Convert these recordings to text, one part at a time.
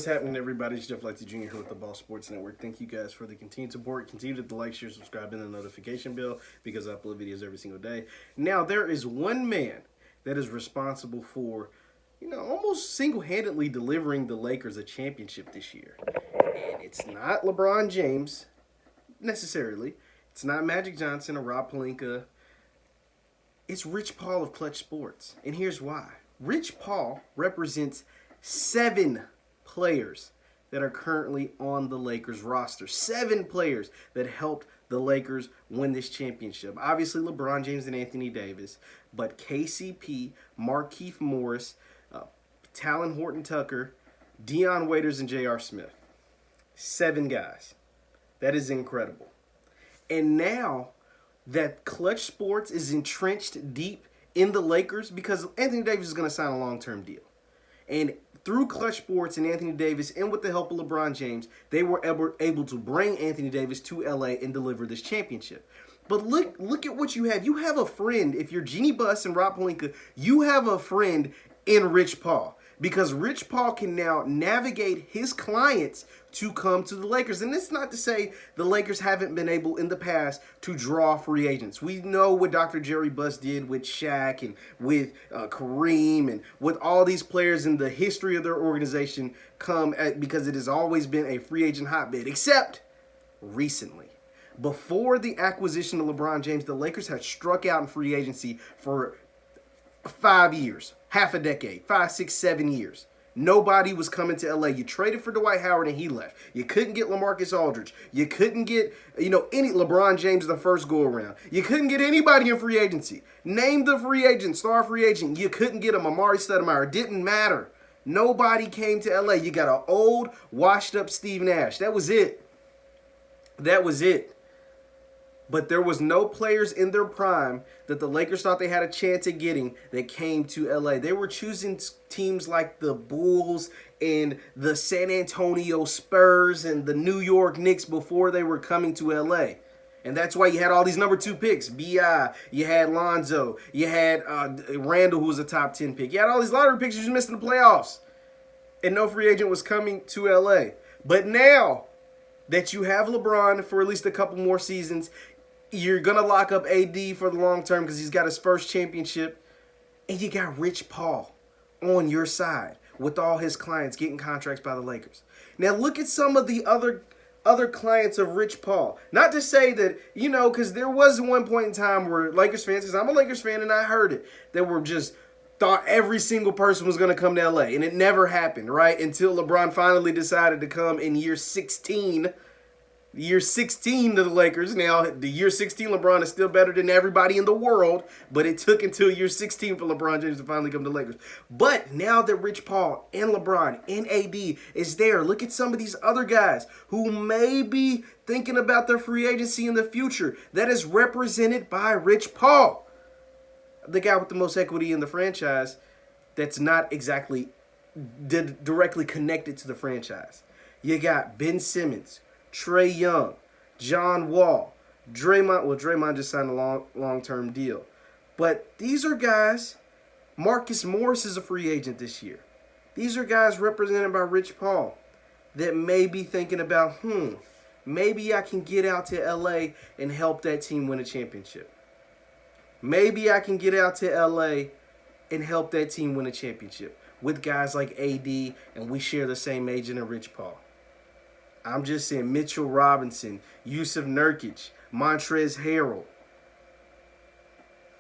What's happening, everybody? It's Jeff Lightsy Jr. here with the Ball Sports Network. Thank you guys for the continued support. Continue to like, share, subscribe, and the notification bell because I upload videos every single day. Now, there is one man that is responsible for, almost single-handedly delivering the Lakers a championship this year. And it's not LeBron James, necessarily. It's not Magic Johnson or Rob Pelinka. It's Rich Paul of Klutch Sports. And here's why. Rich Paul represents 7 players that are currently on the Lakers roster. 7 players that helped the Lakers win this championship. Obviously, LeBron James and Anthony Davis, but KCP, Markieff Morris, Talen Horton-Tucker, Dion Waiters, and J.R. Smith. 7 guys. That is incredible. And now that Klutch Sports is entrenched deep in the Lakers, because Anthony Davis is going to sign a long-term deal. And through Klutch Sports and Anthony Davis, and with the help of LeBron James, they were able to bring Anthony Davis to LA and deliver this championship. But look at what you have. You have a friend. If you're Jeannie Buss and Rob Pelinka, you have a friend in Rich Paul. Because Rich Paul can now navigate his clients to come to the Lakers. And it's not to say the Lakers haven't been able in the past to draw free agents. We know what Dr. Jerry Buss did with Shaq and with Kareem and with all these players in the history of their organization because it has always been a free agent hotbed, except recently. Before the acquisition of LeBron James, the Lakers had struck out in free agency for 5 years, half a decade, 5, 6, 7 years. Nobody was coming to LA. You traded for Dwight Howard and he left. You couldn't get LaMarcus Aldridge. You couldn't get, any LeBron James the first go around. You couldn't get anybody in free agency. Name the free agent, star free agent. You couldn't get him. Amari Stoudemire. It didn't matter. Nobody came to LA. You got an old, washed up Steve Nash. That was it. That was it. But there was no players in their prime that the Lakers thought they had a chance at getting that came to LA. They were choosing teams like the Bulls and the San Antonio Spurs and the New York Knicks before they were coming to LA. And that's why you had all these number 2 picks. B.I., you had Lonzo, you had Randall, who was a top 10 pick. You had all these lottery picks you just missed in the playoffs. And no free agent was coming to LA. But now that you have LeBron for at least a couple more seasons, you're going to lock up AD for the long term because he's got his first championship. And you got Rich Paul on your side with all his clients getting contracts by the Lakers. Now look at some of the other clients of Rich Paul. Not to say that, because there was one point in time where Lakers fans, because I'm a Lakers fan and I heard it, that were just thought every single person was going to come to LA. And it never happened, right? Until LeBron finally decided to come in year 16. Year 16 to the Lakers. Now, the year 16 LeBron is still better than everybody in the world, but it took until year 16 for LeBron James to finally come to the Lakers. But now that Rich Paul and LeBron and AD is there, look at some of these other guys who may be thinking about their free agency in the future that is represented by Rich Paul. The guy with the most equity in the franchise that's not exactly directly connected to the franchise. You got Ben Simmons, Trae Young, John Wall, Draymond. Well, Draymond just signed a long-term deal. But these are guys. Marcus Morris is a free agent this year. These are guys represented by Rich Paul that may be thinking about, maybe I can get out to LA and help that team win a championship. Maybe I can get out to LA and help that team win a championship with guys like AD, and we share the same agent and Rich Paul. I'm just saying Mitchell Robinson, Yusuf Nurkic, Montrezl Harrell.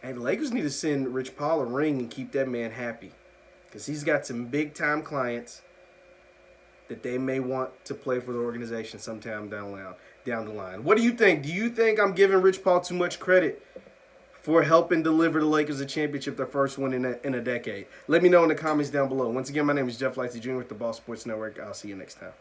Hey, the Lakers need to send Rich Paul a ring and keep that man happy. Because he's got some big-time clients that they may want to play for the organization sometime down the line. What do you think? Do you think I'm giving Rich Paul too much credit for helping deliver the Lakers a championship, their first one in a decade? Let me know in the comments down below. Once again, my name is Jeff Lightsy Jr. with the Ball Sports Network. I'll see you next time.